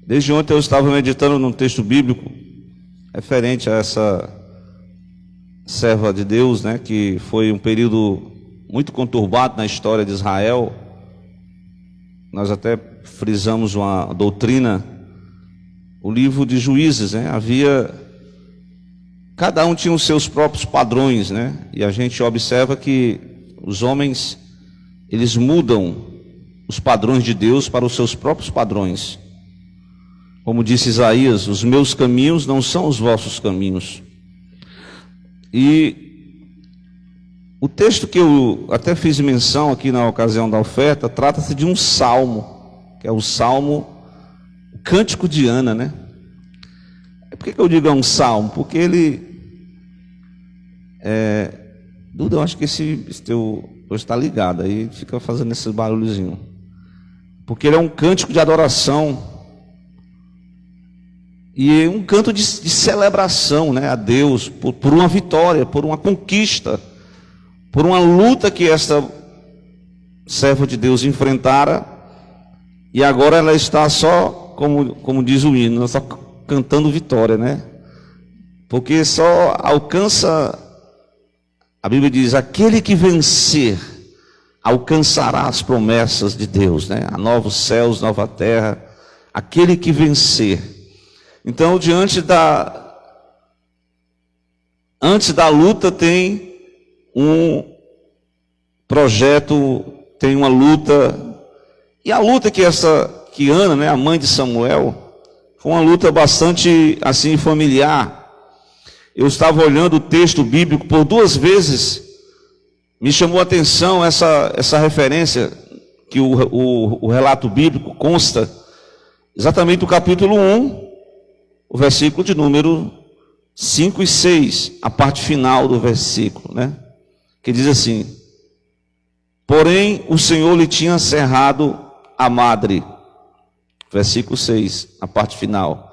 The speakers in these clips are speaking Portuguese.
Desde ontem eu estava meditando num texto bíblico referente a essa serva de Deus, né, que foi um período muito conturbado na história de Israel. Nós até frisamos uma doutrina, o livro de Juízes, né? Cada um tinha os seus próprios padrões, né? E a gente observa que os homens, eles mudam os padrões de Deus para os seus próprios padrões. Como disse Isaías, os meus caminhos não são os vossos caminhos. E o texto que eu até fiz menção aqui na ocasião da oferta, trata-se de um salmo, que é o salmo, o Cântico de Ana, né? Por que eu digo é um salmo? Porque ele... Duda, eu acho que esse teu está ligado, aí fica fazendo esse barulhozinho. Porque ele é um cântico de adoração. E é um canto de celebração, né, a Deus, por uma vitória, por uma conquista, por uma luta que esta serva de Deus enfrentara, e agora ela está só, como diz o hino, só cantando vitória, né? Porque só alcança, a Bíblia diz, aquele que vencer, alcançará as promessas de Deus, né? A novos céus, nova terra, aquele que vencer. Então, antes da luta tem um projeto, tem uma luta, e a luta que Ana, né, a mãe de Samuel, foi uma luta bastante assim familiar. Eu estava olhando o texto bíblico por 2 vezes, me chamou a atenção essa referência que o relato bíblico consta exatamente do capítulo 1, o versículo de número 5 e 6, a parte final do versículo, né? Que diz assim: porém o Senhor lhe tinha cerrado a madre. Versículo 6, a parte final.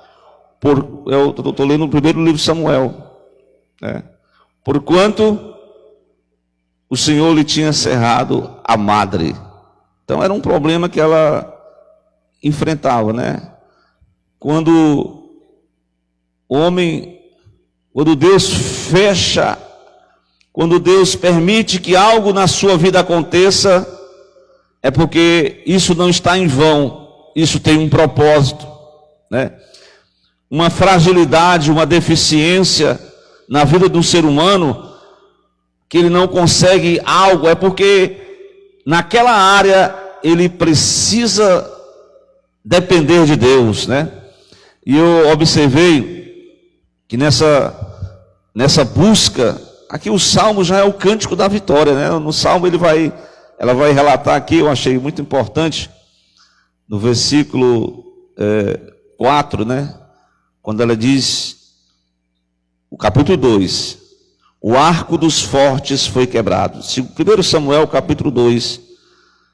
Eu estou lendo o primeiro livro de Samuel, né? Porquanto o Senhor lhe tinha cerrado a madre. Então era um problema que ela enfrentava, né? Quando Deus fecha, quando Deus permite que algo na sua vida aconteça, é porque isso não está em vão, isso tem um propósito, né? Uma fragilidade, uma deficiência na vida do ser humano, que ele não consegue algo, é porque naquela área ele precisa depender de Deus, né? E eu observei que nessa busca, aqui o Salmo já é o cântico da vitória, né? No Salmo ela vai relatar aqui, eu achei muito importante, no versículo 4, né? Quando ela diz, o capítulo 2, o arco dos fortes foi quebrado. 1 Samuel, capítulo 2,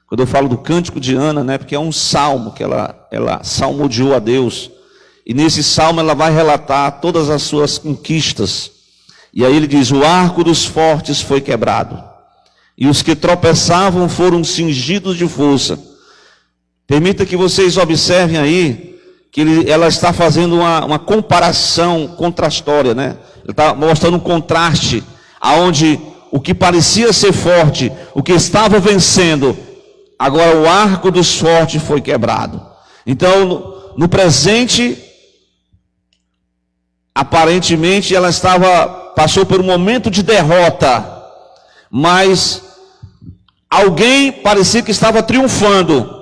quando eu falo do cântico de Ana, né? Porque é um salmo que ela salmodiou a Deus. E nesse salmo ela vai relatar todas as suas conquistas. E aí ele diz, o arco dos fortes foi quebrado, e os que tropeçavam foram cingidos de força. Permita que vocês observem aí, que ela está fazendo uma comparação contrastória, né? Ele está mostrando um contraste, aonde o que parecia ser forte, o que estava vencendo, agora o arco dos fortes foi quebrado. Então, no presente, aparentemente ela passou por um momento de derrota, mas alguém parecia que estava triunfando,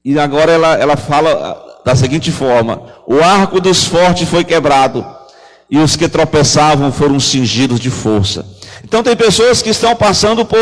e agora ela fala da seguinte forma: o arco dos fortes foi quebrado, e os que tropeçavam foram cingidos de força. Então tem pessoas que estão passando por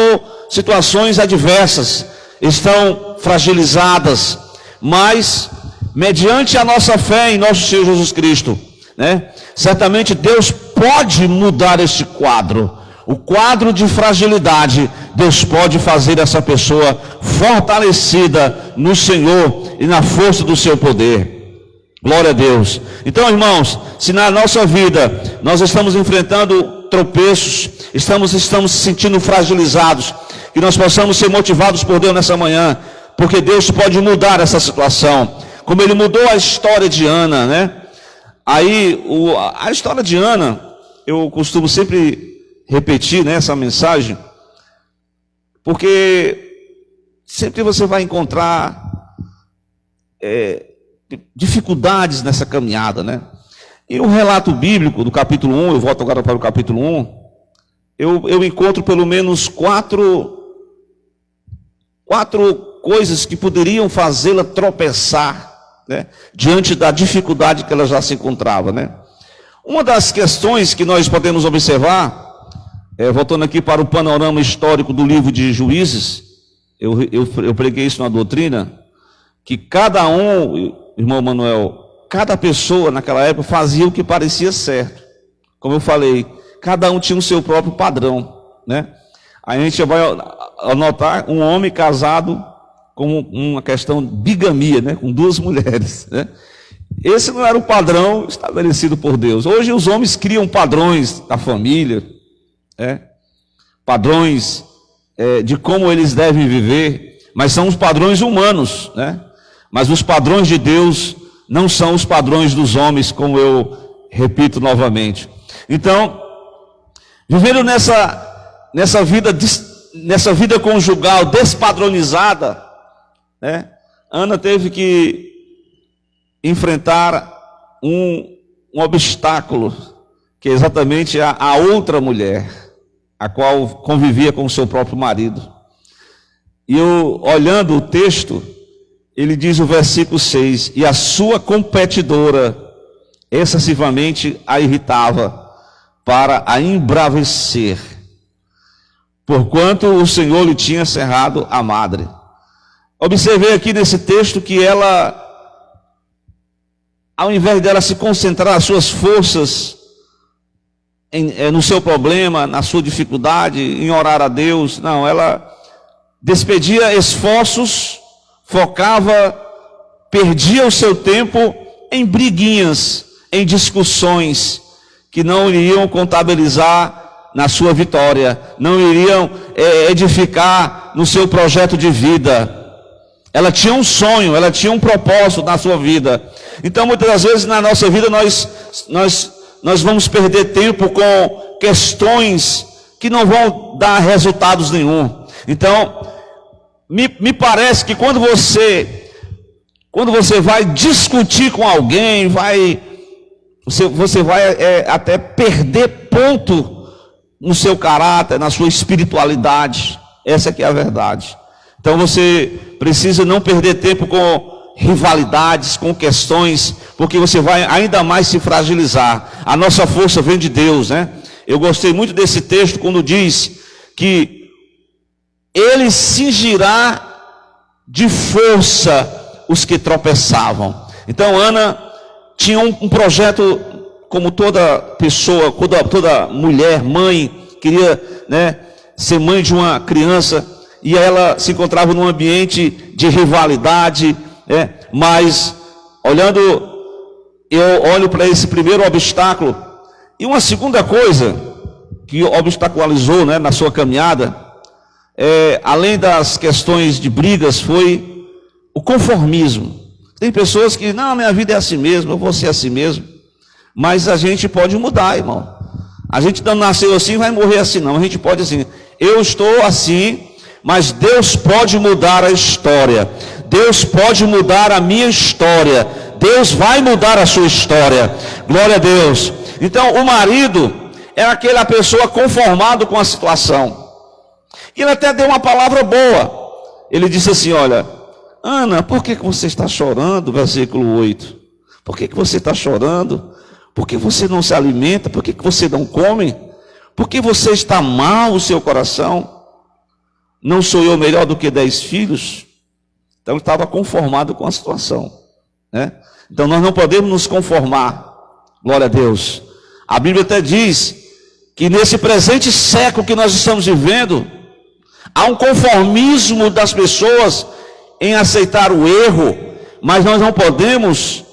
situações adversas, estão fragilizadas, mas mediante a nossa fé em nosso Senhor Jesus Cristo, né? Certamente Deus pode mudar este quadro. O quadro de fragilidade, Deus pode fazer essa pessoa fortalecida no Senhor e na força do seu poder. Glória a Deus. Então, irmãos, se na nossa vida nós estamos enfrentando tropeços, estamos se sentindo fragilizados, que nós possamos ser motivados por Deus nessa manhã, porque Deus pode mudar essa situação. como ele mudou a história de Ana, né? Aí, a história de Ana, eu costumo sempre repetir, né, essa mensagem, porque sempre você vai encontrar dificuldades nessa caminhada, né? E o relato bíblico do capítulo 1, eu volto agora para o capítulo 1, eu encontro pelo menos quatro coisas que poderiam fazê-la tropeçar, né, diante da dificuldade que ela já se encontrava, né? Uma das questões que nós podemos observar, voltando aqui para o panorama histórico do livro de Juízes, eu preguei isso na doutrina, que cada um, irmão Manuel, cada pessoa naquela época fazia o que parecia certo. Como eu falei, cada um tinha o seu próprio padrão, né? Aí a gente vai anotar um homem casado com uma questão de bigamia, né? Com 2 mulheres, né? Esse não era o padrão estabelecido por Deus. Hoje os homens criam padrões da família, padrões de como eles devem viver, mas são os padrões humanos, né? Mas os padrões de Deus não são os padrões dos homens, como eu repito novamente. Então, vivendo nessa vida conjugal despadronizada, né? Ana teve que enfrentar um obstáculo, que é exatamente a outra mulher, a qual convivia com o seu próprio marido. E eu, olhando o texto, ele diz o versículo 6, e a sua competidora excessivamente a irritava para a embravecer, porquanto o Senhor lhe tinha cerrado a madre. Observei aqui nesse texto que ela, ao invés dela se concentrar as suas forças no seu problema, na sua dificuldade, em orar a Deus, não, ela despedia esforços, focava, perdia o seu tempo em briguinhas, em discussões que não iriam contabilizar na sua vitória, não iriam edificar no seu projeto de vida. Ela tinha um sonho, ela tinha um propósito na sua vida. Então muitas das vezes na nossa vida nós vamos perder tempo com questões que não vão dar resultados nenhum. Então me parece que quando você vai discutir com alguém, você vai até perder ponto no seu caráter, na sua espiritualidade. Essa que é a verdade. Então você precisa não perder tempo com rivalidades, com questões, porque você vai ainda mais se fragilizar. A nossa força vem de Deus, né? Eu gostei muito desse texto quando diz que ele cingirá de força os que tropeçavam. Então Ana tinha um projeto, como toda pessoa, toda mulher, mãe, queria, né, ser mãe de uma criança, e ela se encontrava num ambiente de rivalidade, né? Mas eu olho para esse primeiro obstáculo, e uma segunda coisa que obstaculizou, né, na sua caminhada, além das questões de brigas, foi o conformismo. Tem pessoas que, não, minha vida é assim mesmo, eu vou ser assim mesmo. Mas a gente pode mudar, irmão. A gente não nasceu assim, vai morrer assim, não. A gente pode assim, eu estou assim, mas Deus pode mudar a história. Deus pode mudar a minha história. Deus vai mudar a sua história. Glória a Deus. Então o marido é aquela pessoa conformado com a situação. E ele até deu uma palavra boa. Ele disse assim, olha, Ana, por que você está chorando? Versículo 8. Por que você está chorando? Por que você não se alimenta? Por que você não come? Por que você está mal o seu coração? Não sou eu melhor do que 10 filhos? Então ele estava conformado com a situação, né? Então nós não podemos nos conformar. Glória a Deus. A Bíblia até diz que nesse presente século que nós estamos vivendo, há um conformismo das pessoas em aceitar o erro, mas nós não podemos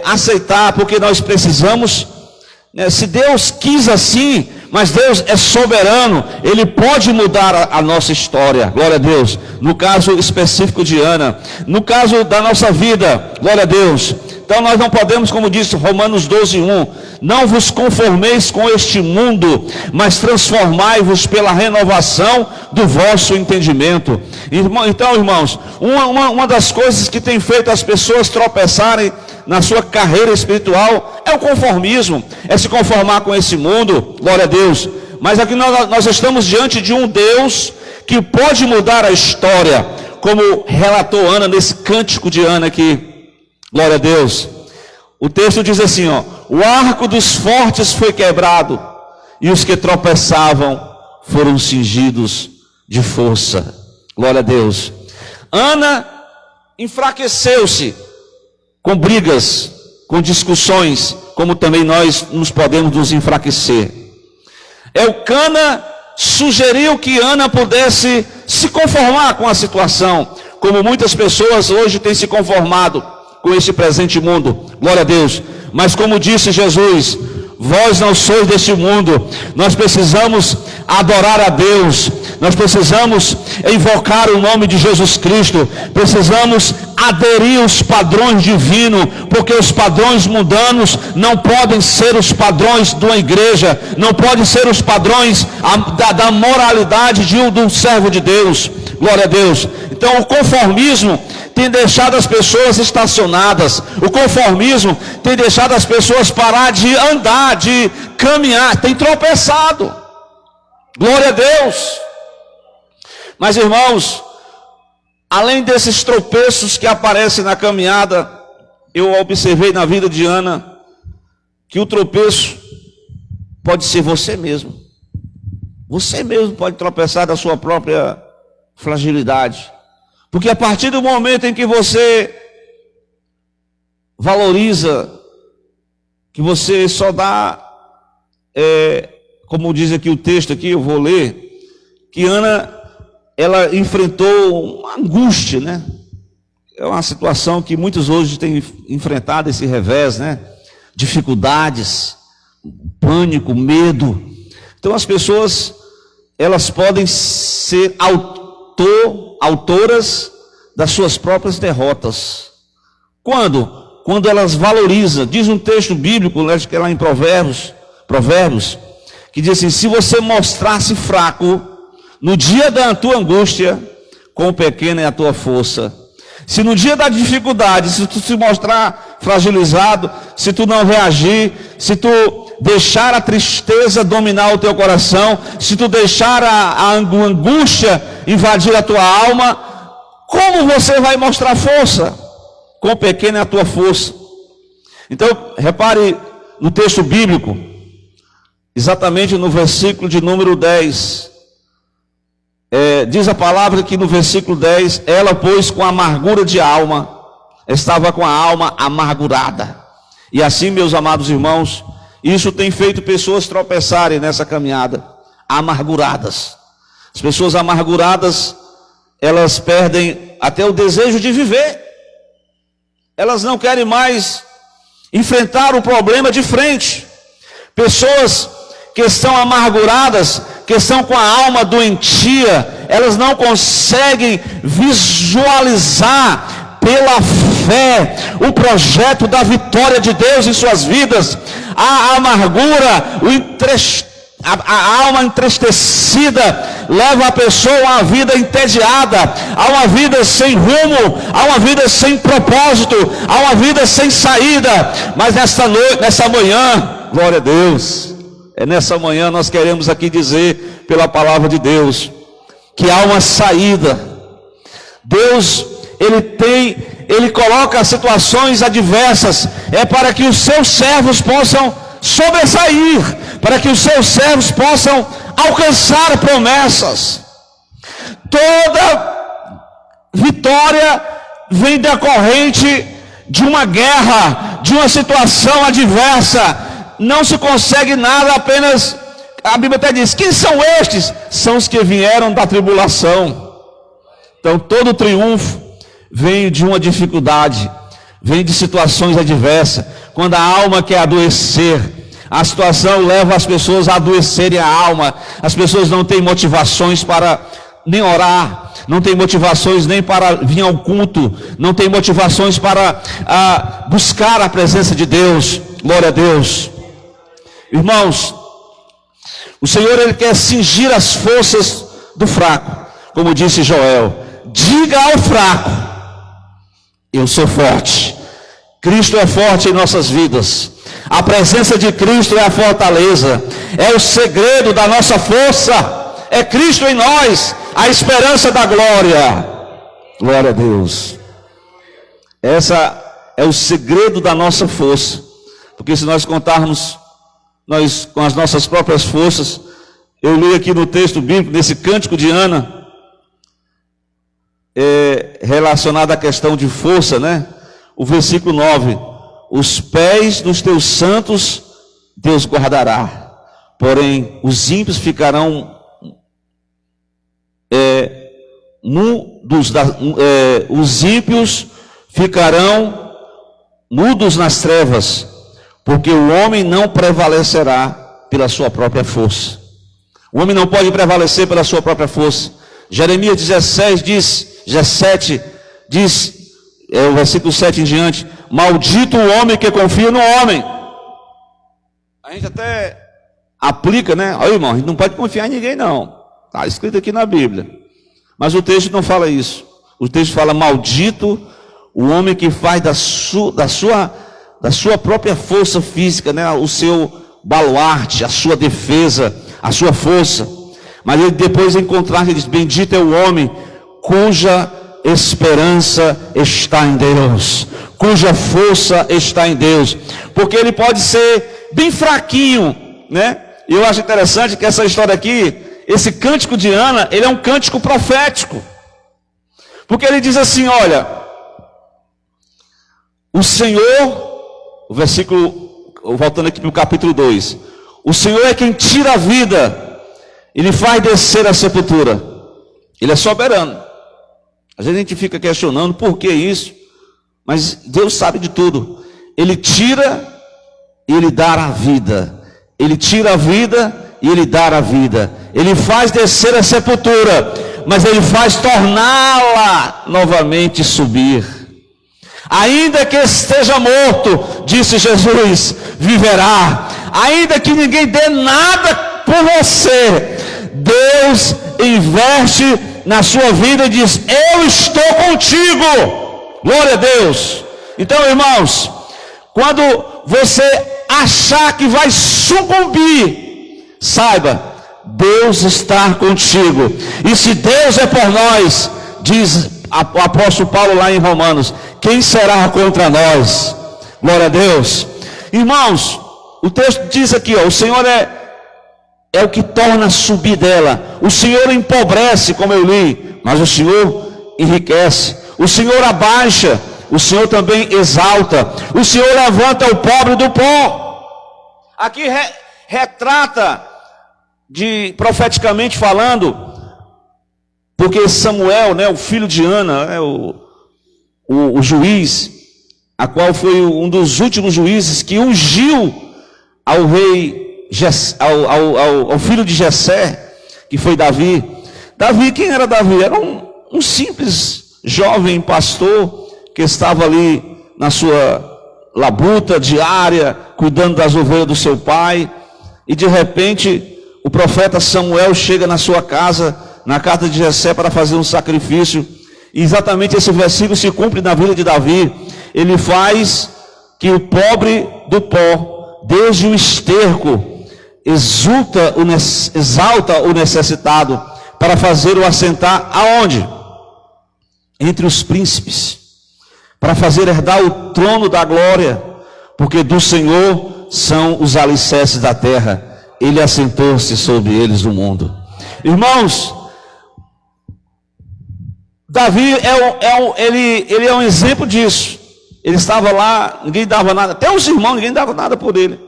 aceitar, porque nós precisamos, né, se Deus quis assim, mas Deus é soberano, Ele pode mudar a nossa história, glória a Deus. No caso específico de Ana, no caso da nossa vida, glória a Deus. Então nós não podemos, como disse Romanos 12:1, não vos conformeis com este mundo, mas transformai-vos pela renovação do vosso entendimento. Então, irmãos, uma das coisas que tem feito as pessoas tropeçarem na sua carreira espiritual é o conformismo, é se conformar com esse mundo, glória a Deus. Mas aqui nós estamos diante de um Deus que pode mudar a história, como relatou Ana nesse cântico de Ana aqui. Glória a Deus. O texto diz assim, ó: o arco dos fortes foi quebrado, e os que tropeçavam foram cingidos de força. Glória a Deus. Ana enfraqueceu-se com brigas, com discussões, como também nós nos podemos nos enfraquecer. Elcana sugeriu que Ana pudesse se conformar com a situação, como muitas pessoas hoje têm se conformado com este presente mundo, glória a Deus. Mas como disse Jesus, vós não sois deste mundo. Nós precisamos adorar a Deus, nós precisamos invocar o nome de Jesus Cristo, precisamos aderir aos padrões divinos, porque os padrões mundanos não podem ser os padrões de uma igreja, não podem ser os padrões da moralidade de um servo de Deus, glória a Deus. Então o conformismo tem deixado as pessoas estacionadas, o conformismo tem deixado as pessoas parar de andar, de caminhar, tem tropeçado, glória a Deus. Mas irmãos, além desses tropeços que aparecem na caminhada, eu observei na vida de Ana, que o tropeço pode ser você mesmo pode tropeçar da sua própria fragilidade. Porque a partir do momento em que você valoriza, que você só dá, como diz aqui o texto aqui, eu vou ler, que Ana, ela enfrentou uma angústia, né? É uma situação que muitos hoje têm enfrentado, esse revés, né? Dificuldades, pânico, medo. Então as pessoas, elas podem ser autoras das suas próprias derrotas. Quando elas valorizam, diz um texto bíblico, acho que é lá em Provérbios, que diz assim: se você mostrar-se fraco no dia da tua angústia, quão pequena é a tua força. Se no dia da dificuldade, se tu se mostrar fragilizado, se tu não reagir, se tu deixar a tristeza dominar o teu coração, se tu deixar a angústia invadir a tua alma, como você vai mostrar força? Quão pequena é a tua força. Então, repare no texto bíblico, exatamente no versículo de número 10, diz a palavra que no versículo 10, ela, pois, com amargura de alma, estava com a alma amargurada. E assim, meus amados irmãos, isso tem feito pessoas tropeçarem nessa caminhada, amarguradas. As pessoas amarguradas, elas perdem até o desejo de viver. Elas não querem mais enfrentar o problema de frente. Pessoas que estão amarguradas, que estão com a alma doentia, elas não conseguem visualizar pela fé o projeto da vitória de Deus em suas vidas. A amargura, a alma entristecida leva a pessoa a uma vida entediada, a uma vida sem rumo, a uma vida sem propósito, a uma vida sem saída. Mas nessa manhã, glória a Deus, nessa manhã nós queremos aqui dizer pela palavra de Deus que há uma saída. Deus, Ele coloca situações adversas, para que os seus servos possam sobressair, para que os seus servos possam alcançar promessas. Toda vitória vem decorrente de uma guerra, de uma situação adversa. Não se consegue nada apenas, a Bíblia até diz, quem são estes? São os que vieram da tribulação. Então todo triunfo vem de uma dificuldade, vem de situações adversas. Quando a alma quer adoecer, A situação leva as pessoas a adoecerem a alma. As pessoas não têm motivações para nem orar, não têm motivações nem para vir ao culto, não têm motivações para buscar a presença de Deus. Glória a Deus. Irmãos, o Senhor, Ele quer cingir as forças do fraco, como disse Joel: diga ao fraco, eu sou forte. Cristo é forte em nossas vidas. A presença de Cristo é a fortaleza, é o segredo da nossa força. É Cristo em nós, a esperança da glória. Glória a Deus. Essa é o segredo da nossa força. Porque se nós contarmos nós com as nossas próprias forças, eu li aqui no texto bíblico, nesse cântico de Ana, relacionado à questão de força, né? O versículo 9: os pés dos teus santos Deus guardará, porém os ímpios ficarão mudos, os ímpios ficarão mudos nas trevas, porque o homem não prevalecerá pela sua própria força. O homem não pode prevalecer pela sua própria força. Jeremias 17 diz, o versículo 7 em diante: maldito o homem que confia no homem. A gente até aplica, né? Olha, irmão, a gente não pode confiar em ninguém, não. Está escrito aqui na Bíblia. Mas o texto não fala isso. O texto fala: maldito o homem que faz da sua própria força física, né, o seu baluarte, a sua defesa, a sua força. Mas ele depois, em contraste, diz: bendito é o homem cuja esperança está em Deus, cuja força está em Deus. Porque ele pode ser bem fraquinho, né? E eu acho interessante que essa história aqui, esse cântico de Ana, ele é um cântico profético. Porque ele diz assim: olha, o Senhor, o versículo, voltando aqui para o capítulo 2, o Senhor é quem tira a vida, Ele faz descer a sepultura. Ele é soberano. Às vezes a gente fica questionando por que isso, mas Deus sabe de tudo. Ele tira e Ele dá a vida. Ele tira a vida e Ele dá a vida. Ele faz descer a sepultura, mas Ele faz torná-la novamente subir. Ainda que esteja morto, disse Jesus, viverá. Ainda que ninguém dê nada por você, Deus investe na sua vida e diz: eu estou contigo. Glória a Deus. Então, irmãos, quando você achar que vai sucumbir, saiba, Deus está contigo. E se Deus é por nós, diz o apóstolo Paulo lá em Romanos, quem será contra nós? Glória a Deus. Irmãos, o texto diz aqui, o Senhor é o que torna subir dela. O Senhor empobrece, como eu li, mas o Senhor enriquece. O Senhor abaixa, o Senhor também exalta. O Senhor levanta o pobre do pó. Aqui retrata, profeticamente falando, porque Samuel, né, o filho de Ana, o juiz, a qual foi um dos últimos juízes que ungiu ao rei, ao filho de Jessé, que foi Davi. Davi, quem era Davi? Era um simples jovem pastor que estava ali na sua labuta diária, cuidando das ovelhas do seu pai. E de repente o profeta Samuel chega na sua casa, na casa de Jessé, para fazer um sacrifício. E exatamente esse versículo se cumpre na vida de Davi. Ele faz que o pobre do pó, desde o esterco, exalta o necessitado, para fazer-o assentar aonde? Entre os príncipes, para fazer herdar o trono da glória, porque do Senhor são os alicerces da terra, Ele assentou-se sobre eles do mundo. Irmãos, Davi ele é um exemplo disso. Ele estava lá, ninguém dava nada, até os irmãos, ninguém dava nada por ele.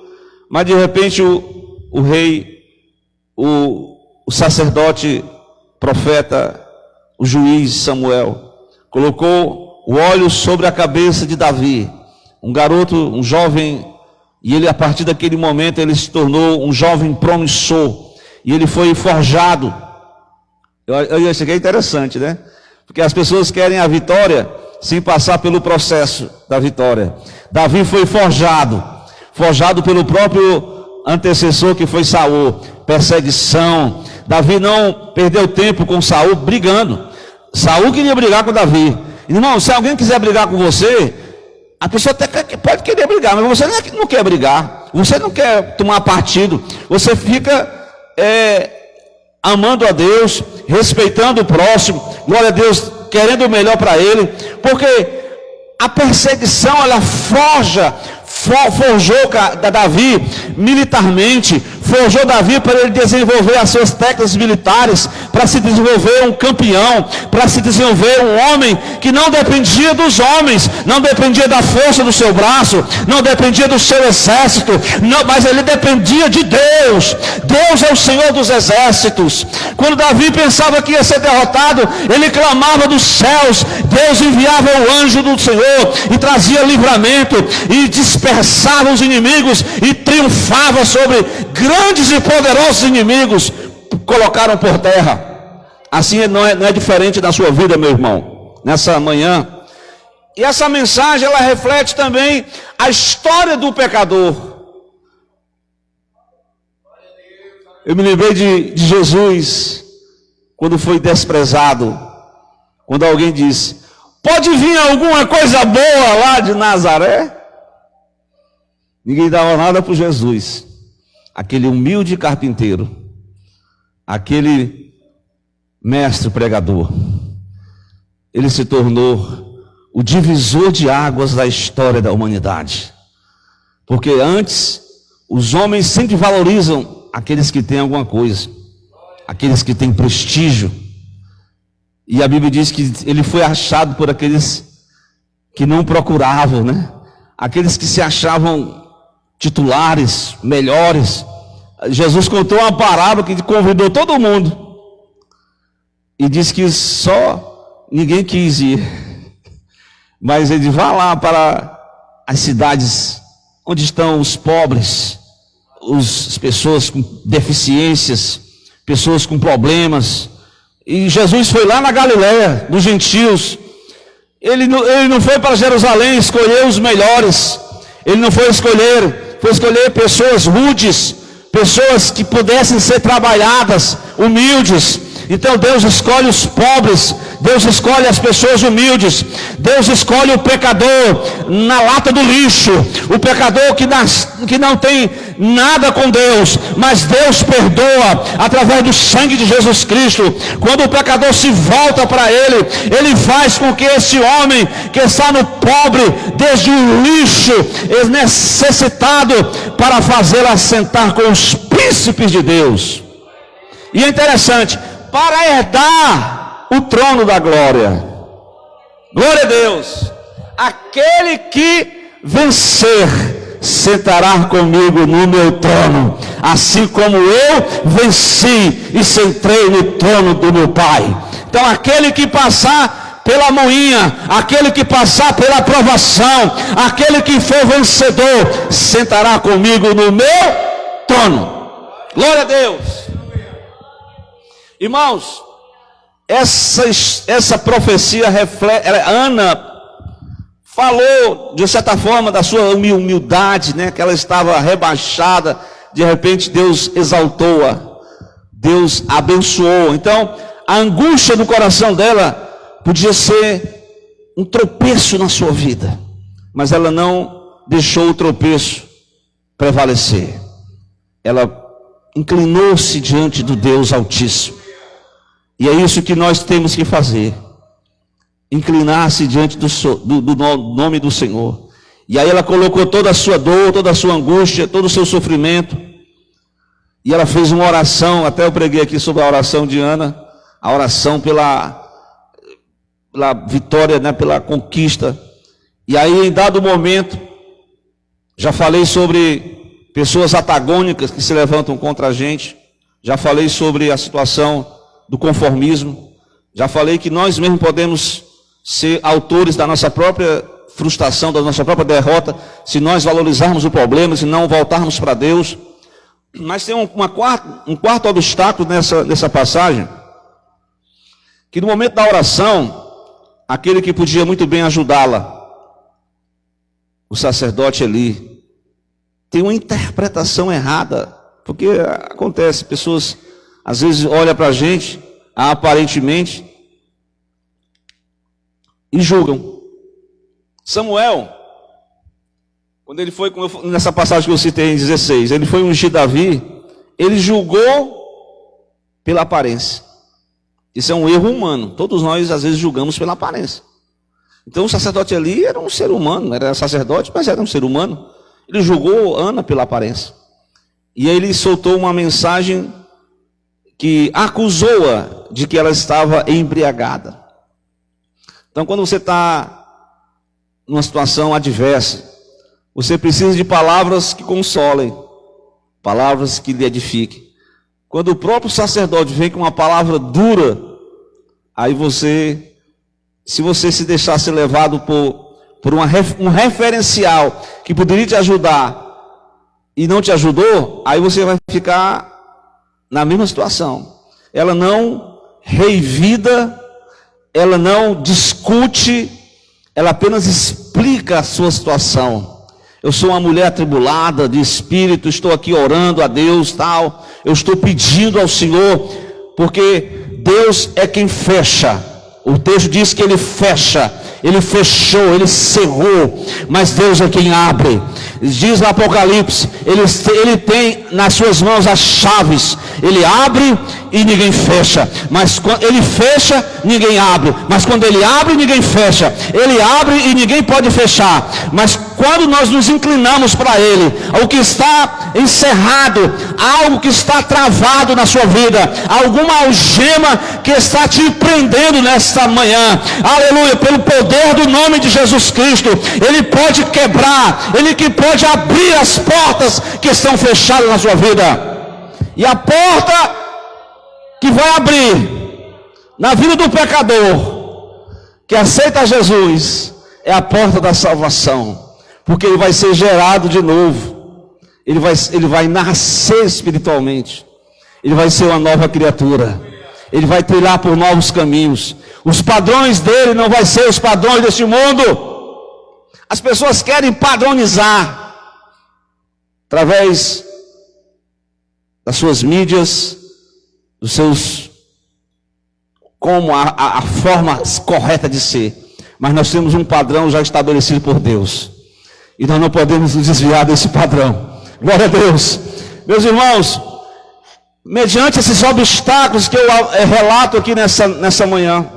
Mas de repente o rei, o sacerdote, profeta, o juiz Samuel, colocou o óleo sobre a cabeça de Davi, um garoto, um jovem E ele, a partir daquele momento, ele se tornou um jovem promissor. E ele foi forjado. Isso aqui é interessante, né? Porque as pessoas querem a vitória sem passar pelo processo da vitória. Davi foi forjado pelo próprio antecessor que foi Saul. Perseguição. Davi não perdeu tempo com Saul brigando. Saul queria brigar com Davi. Irmão, se alguém quiser brigar com você, a pessoa até pode querer brigar, mas você não quer brigar, você não quer tomar partido, você fica amando a Deus, respeitando o próximo, glória a Deus, querendo o melhor para ele, porque a perseguição, ela forjou Davi militarmente, forjou Davi para ele desenvolver as suas técnicas militares, para se desenvolver um campeão, para se desenvolver um homem que não dependia dos homens, não dependia da força do seu braço, não dependia do seu exército, mas ele dependia de Deus. Deus é o Senhor dos exércitos. Quando Davi pensava que ia ser derrotado, ele clamava dos céus, Deus enviava o anjo do Senhor e trazia livramento e dispersava os inimigos e triunfava sobre grandes e poderosos inimigos, colocaram por terra. Assim não é diferente da sua vida, meu irmão, nessa manhã. E essa mensagem, ela reflete também a história do pecador. Eu me lembrei de Jesus, quando foi desprezado, quando alguém disse: pode vir alguma coisa boa lá de Nazaré? Ninguém dava nada por Jesus. Aquele humilde carpinteiro, aquele mestre pregador, ele se tornou o divisor de águas da história da humanidade. Porque antes, os homens sempre valorizam aqueles que têm alguma coisa, aqueles que têm prestígio. E a Bíblia diz que ele foi achado por aqueles que não procuravam, né? Aqueles que se achavam titulares, melhores. Jesus contou uma parábola que convidou todo mundo e disse que só ninguém quis ir, mas ele disse: vá lá para as cidades onde estão os pobres, as pessoas com deficiências, pessoas com problemas. E Jesus foi lá na Galileia, dos gentios. Ele não foi para Jerusalém escolher os melhores. Ele não foi escolher pessoas rudes, pessoas que pudessem ser trabalhadas, humildes. Então Deus escolhe os pobres, Deus escolhe as pessoas humildes, Deus escolhe o pecador na lata do lixo, o pecador que não tem nada com Deus, mas Deus perdoa através do sangue de Jesus Cristo. Quando o pecador se volta para Ele, Ele faz com que esse homem que está no pobre, desde o lixo, necessitado, para fazê-lo assentar com os príncipes de Deus. E é interessante, para herdar o trono da glória. Glória a Deus. Aquele que vencer sentará comigo no meu trono, assim como eu venci e sentei no trono do meu Pai. Então aquele que passar pela moinha, aquele que passar pela provação, aquele que for vencedor, sentará comigo no meu trono. Glória a Deus. Irmãos, essa profecia reflete, Ana falou de certa forma da sua humildade, né, que ela estava rebaixada, de repente Deus exaltou-a, Deus abençoou. Então a angústia do coração dela podia ser um tropeço na sua vida, mas ela não deixou o tropeço prevalecer. Ela inclinou-se diante do Deus Altíssimo. E é isso que nós temos que fazer: inclinar-se diante do nome do Senhor. E aí ela colocou toda a sua dor, toda a sua angústia, todo o seu sofrimento, e ela fez uma oração. Até eu preguei aqui sobre a oração de Ana, a oração pela vitória, né, pela conquista. E aí, em dado momento, já falei sobre pessoas antagônicas que se levantam contra a gente, já falei sobre a situação do conformismo, já falei que nós mesmos podemos ser autores da nossa própria frustração, da nossa própria derrota, se nós valorizarmos o problema, se não voltarmos para Deus. Mas tem um quarto obstáculo nessa passagem, que no momento da oração, aquele que podia muito bem ajudá-la, o sacerdote Eli, tem uma interpretação errada, porque acontece, pessoas às vezes olham para a gente, aparentemente, e julgam. Samuel, quando ele foi, nessa passagem que eu citei em 16, ele foi ungir Davi, ele julgou pela aparência. Isso é um erro humano. Todos nós às vezes julgamos pela aparência. Então o sacerdote ali era um ser humano, era sacerdote, mas era um ser humano. Ele julgou Ana pela aparência. E aí ele soltou uma mensagem que acusou-a de que ela estava embriagada. Então quando você está numa situação adversa, você precisa de palavras que consolem, palavras que lhe edifiquem. Quando o próprio sacerdote vem com uma palavra dura, aí você, se você se deixar ser levado por um referencial que poderia te ajudar e não te ajudou, aí você vai ficar na mesma situação. Ela não reivida, ela não discute, ela apenas explica a sua situação. Eu sou uma mulher atribulada de espírito, estou aqui orando a Deus, tal. Eu estou pedindo ao Senhor, porque Deus é quem fecha. O texto diz que Ele fecha, Ele fechou, Ele cerrou, mas Deus é quem abre. Diz no Apocalipse, Ele tem nas suas mãos as chaves. Ele abre e ninguém fecha, mas quando Ele fecha, ninguém abre. Mas quando Ele abre, ninguém fecha. Ele abre e ninguém pode fechar. Mas quando nós nos inclinamos para Ele, o que está encerrado, algo que está travado na sua vida, alguma algema que está te prendendo nesta manhã, aleluia, pelo poder do nome de Jesus Cristo, Ele pode quebrar, Ele que pode abrir as portas que estão fechadas na sua vida. E a porta que vai abrir na vida do pecador que aceita Jesus é a porta da salvação. Porque ele vai ser gerado de novo. Ele vai nascer espiritualmente. Ele vai ser uma nova criatura. Ele vai trilhar por novos caminhos. Os padrões dele não vão ser os padrões deste mundo. As pessoas querem padronizar através das suas mídias, dos seus, como a forma correta de ser. Mas nós temos um padrão já estabelecido por Deus. E nós não podemos nos desviar desse padrão. Glória a Deus. Meus irmãos, mediante esses obstáculos que eu relato aqui nessa manhã.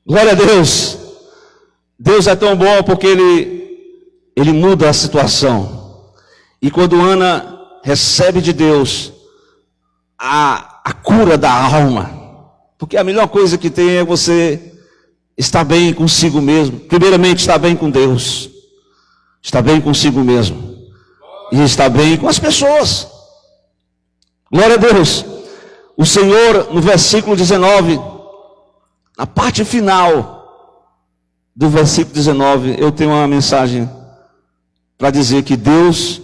Glória a Deus. Deus é tão bom porque Ele muda a situação. E quando Ana recebe de Deus a cura da alma, porque a melhor coisa que tem é você estar bem consigo mesmo. Primeiramente, estar bem com Deus, estar bem consigo mesmo, e estar bem com as pessoas. Glória a Deus. O Senhor, no versículo 19, na parte final do versículo 19, eu tenho uma mensagem para dizer que Deus,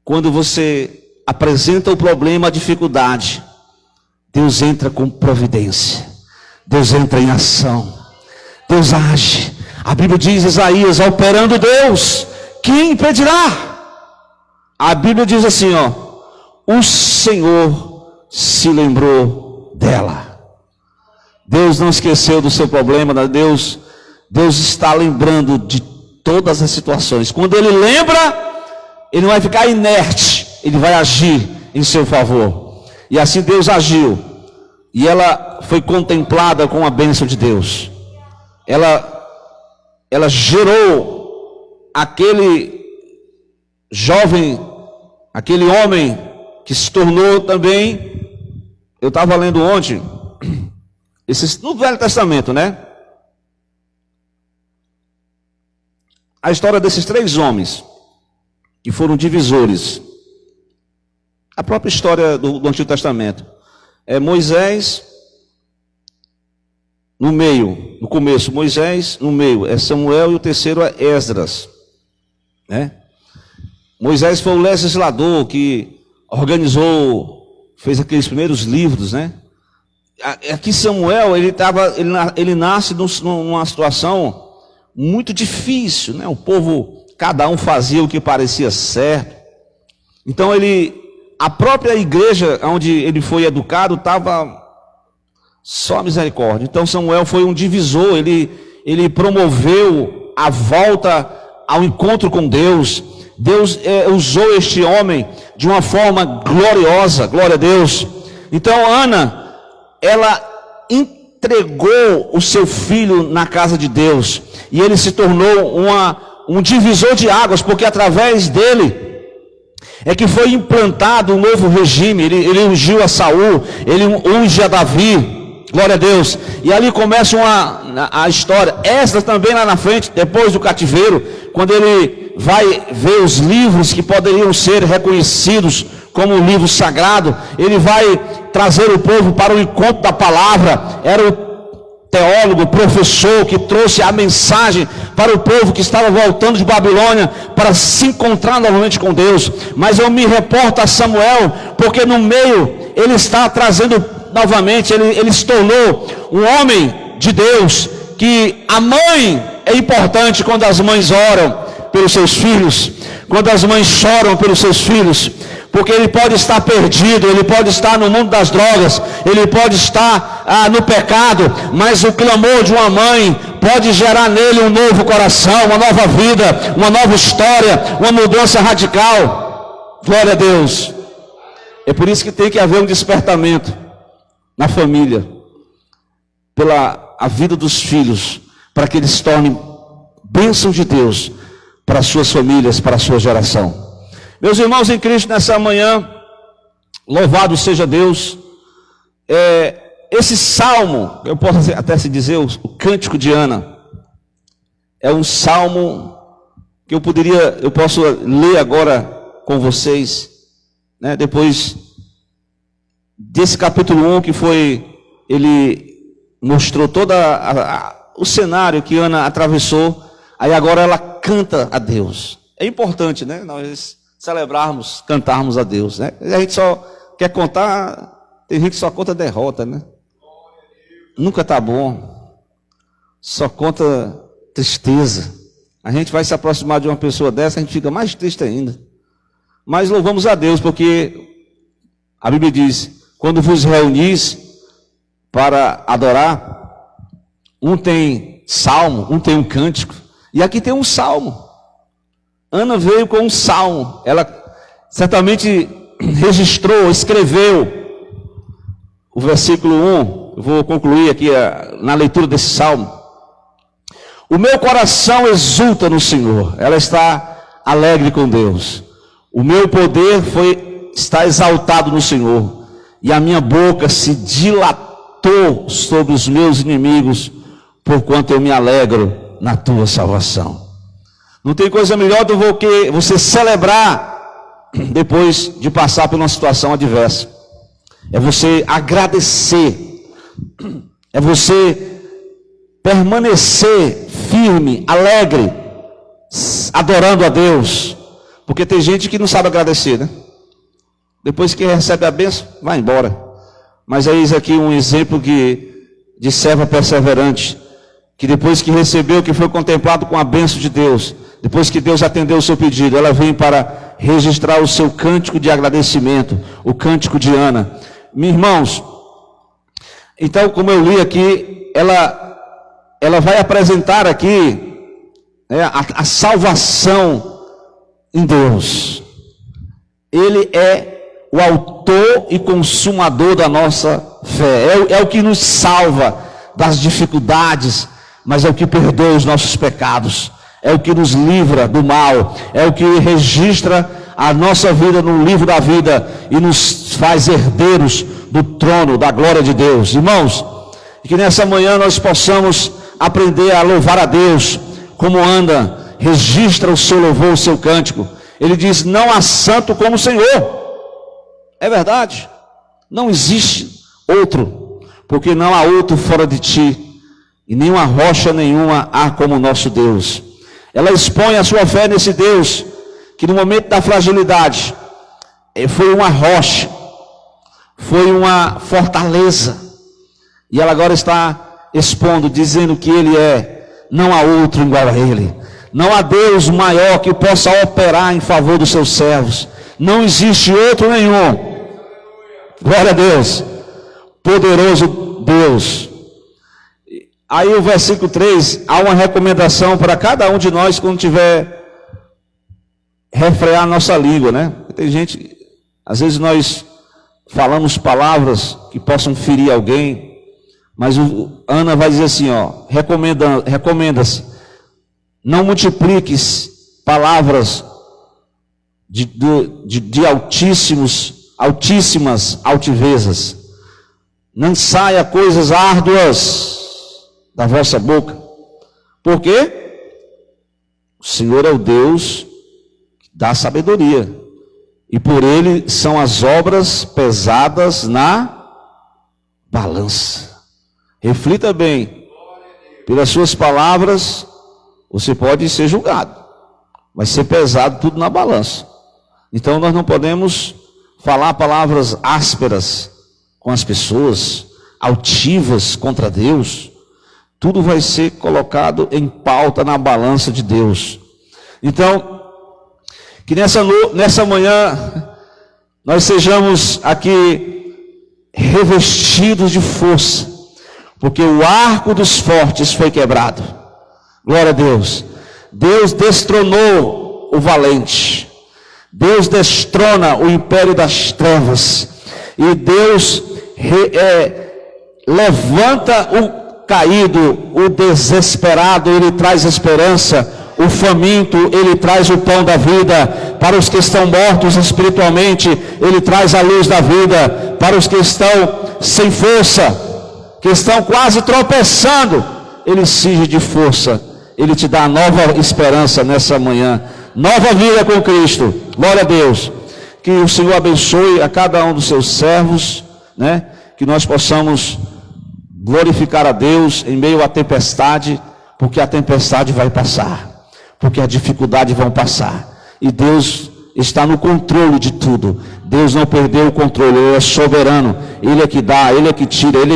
quando você apresenta o problema, a dificuldade, Deus entra com providência. Deus entra em ação. Deus age. A Bíblia diz, Isaías, operando Deus, quem impedirá? A Bíblia diz assim, o Senhor se lembrou dela. Deus não esqueceu do seu problema, Deus está lembrando de todas as situações. Quando Ele lembra, Ele não vai ficar inerte, Ele vai agir em seu favor. E assim Deus agiu. E ela foi contemplada com a bênção de Deus. Ela gerou aquele jovem, aquele homem que se tornou também, eu estava lendo ontem, no Velho Testamento, né? A história desses 3 homens que foram divisores. A própria história do Antigo Testamento. Moisés, no meio, no começo Moisés, no meio é Samuel e o terceiro é Esdras, né? Moisés foi o legislador que organizou, fez aqueles primeiros livros, né? Aqui Samuel, ele nasce numa situação muito difícil, né? O povo, cada um fazia o que parecia certo. Então a própria igreja onde ele foi educado estava só misericórdia. Então Samuel foi um divisor, ele promoveu a volta ao encontro com Deus. Deus usou este homem de uma forma gloriosa, glória a Deus. Então Ana, ela entregou o seu filho na casa de Deus, e ele se tornou um divisor de águas, porque através dele é que foi implantado um novo regime. Ele ungiu a Saul, ele unge a Davi, glória a Deus, e ali começa a história. Essa também lá na frente, depois do cativeiro, quando ele vai ver os livros que poderiam ser reconhecidos como um livro sagrado, ele vai trazer o povo para o encontro da palavra. Era o teólogo, professor que trouxe a mensagem para o povo que estava voltando de Babilônia para se encontrar novamente com Deus. Mas eu me reporto a Samuel, porque no meio ele está trazendo novamente, ele se tornou um homem de Deus, que a mãe é importante quando as mães oram pelos seus filhos, quando as mães choram pelos seus filhos, porque ele pode estar perdido, ele pode estar no mundo das drogas, ele pode estar no pecado, mas o clamor de uma mãe pode gerar nele um novo coração, uma nova vida, uma nova história, uma mudança radical. Glória a Deus. É por isso que tem que haver um despertamento na família, pela a vida dos filhos, para que eles se tornem bênção de Deus para as suas famílias, para a sua geração. Meus irmãos em Cristo, nessa manhã, louvado seja Deus. Esse salmo, eu posso até se dizer, o Cântico de Ana, é um salmo que eu posso ler agora com vocês, né? Depois desse capítulo 1, que ele mostrou todo o cenário que Ana atravessou, aí agora ela canta a Deus. É importante, né? Nós celebrarmos, cantarmos a Deus, né? A gente só quer contar, tem gente que só conta derrota, né? Nunca tá bom, só conta tristeza. A gente vai se aproximar de uma pessoa dessa, a gente fica mais triste ainda. Mas louvamos a Deus, porque a Bíblia diz: quando vos reunis para adorar, um tem salmo, um tem um cântico, e aqui tem um salmo. Ana veio com um salmo, ela certamente registrou, escreveu o versículo 1, eu vou concluir aqui na leitura desse salmo. O meu coração exulta no Senhor, ela está alegre com Deus. O meu poder está exaltado no Senhor, e a minha boca se dilatou sobre os meus inimigos, porquanto eu me alegro na tua salvação. Não tem coisa melhor do que você celebrar depois de passar por uma situação adversa. É você agradecer, é você permanecer firme, alegre, adorando a Deus. Porque tem gente que não sabe agradecer, né? Depois que recebe a bênção, vai embora. Mas eis aqui um exemplo de serva perseverante, que depois que recebeu, que foi contemplado com a bênção de Deus, depois que Deus atendeu o seu pedido, ela vem para registrar o seu cântico de agradecimento, o cântico de Ana. Meus irmãos, então, como eu li aqui, ela vai apresentar aqui, né, a salvação em Deus. Ele é o autor e consumador da nossa fé, é o que nos salva das dificuldades, mas é o que perdoa os nossos pecados, é o que nos livra do mal, é o que registra a nossa vida no livro da vida e nos faz herdeiros do trono da glória de Deus. Irmãos, que nessa manhã nós possamos aprender a louvar a Deus, como anda, registra o seu louvor, o seu cântico. Ele diz: não há santo como o Senhor. É verdade, não existe outro, porque não há outro fora de ti. e nenhuma rocha nenhuma há como o nosso Deus. Ela expõe a sua fé nesse Deus, que no momento da fragilidade, foi uma rocha, foi uma fortaleza, e ela agora está expondo, dizendo que Ele não há outro igual a Ele, não há Deus maior que possa operar em favor dos seus servos, não existe outro nenhum. Glória a Deus, poderoso Deus. Aí o versículo 3, há uma recomendação para cada um de nós quando tiver refrear a nossa língua, né? Tem gente, às vezes nós falamos palavras que possam ferir alguém, mas Ana vai dizer assim, recomenda-se, não multipliques palavras de altíssimas altivezas, não saia coisas árduas da vossa boca. Por quê? O Senhor é o Deus que dá sabedoria, e por Ele são as obras pesadas na balança. Reflita bem, pelas suas palavras você pode ser julgado, vai ser pesado tudo na balança. Então nós não podemos falar palavras ásperas com as pessoas, altivas contra Deus. Tudo vai ser colocado em pauta na balança de Deus. Então, que nessa manhã nós sejamos aqui revestidos de força, porque o arco dos fortes foi quebrado. Glória a Deus. Deus destronou o valente. Deus destrona o império das trevas. E Deus levanta o caído, o desesperado, Ele traz esperança. O faminto, Ele traz o pão da vida. Para os que estão mortos espiritualmente, Ele traz a luz da vida. Para os que estão sem força, que estão quase tropeçando, Ele cinge de força. Ele te dá nova esperança nessa manhã. Nova vida com Cristo. Glória a Deus. Que o Senhor abençoe a cada um dos seus servos, né? Que nós possamos glorificar a Deus em meio à tempestade, porque a tempestade vai passar, porque a dificuldade vão passar, e Deus está no controle de tudo. Deus não perdeu o controle, Ele é soberano, Ele é que dá, Ele é que tira, Ele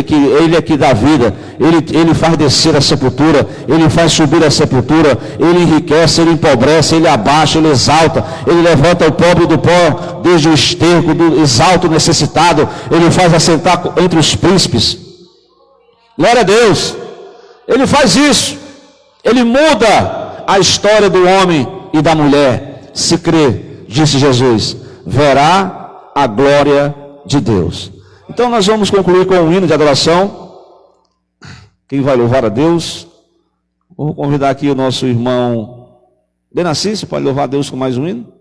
é que dá vida, Ele faz descer a sepultura, Ele faz subir a sepultura, Ele enriquece, Ele empobrece, Ele abaixa, Ele exalta, Ele levanta o pobre do pó, desde o esterco, exalta o necessitado, Ele faz assentar entre os príncipes. Glória a Deus. Ele faz isso, Ele muda a história do homem e da mulher. Se crê, disse Jesus, verá a glória de Deus. Então nós vamos concluir com um hino de adoração. Quem vai louvar a Deus? Vou convidar aqui o nosso irmão Benassi, você pode louvar a Deus com mais um hino?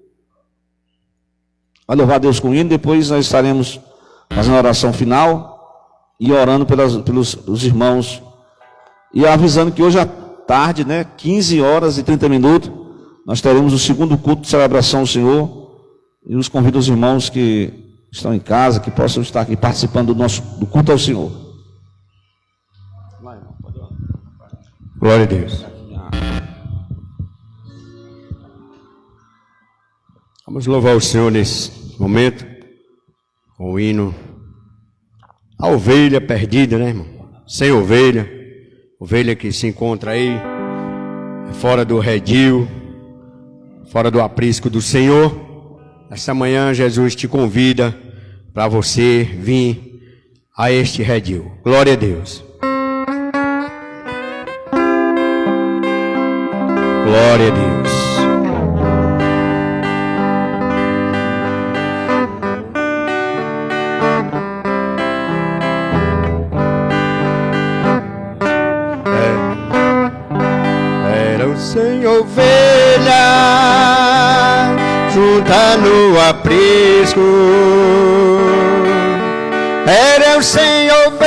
Vai louvar a Deus com um hino, depois nós estaremos fazendo a oração final e orando pelos irmãos. E avisando que hoje à tarde, 15 horas e 30 minutos, nós teremos o segundo culto de celebração ao Senhor. E os convido os irmãos que estão em casa, que possam estar aqui participando do culto ao Senhor. Glória a Deus. Vamos louvar o Senhor nesse momento, com o hino. A ovelha perdida, irmão? Sem ovelha. Ovelha que se encontra aí, fora do redil, fora do aprisco do Senhor. Esta manhã Jesus te convida para você vir a este redil. Glória a Deus. Glória a Deus. Eram 100 ovelhas juntas no aprisco, eram 100 ovelhas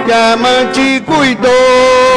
que a mãe te cuidou.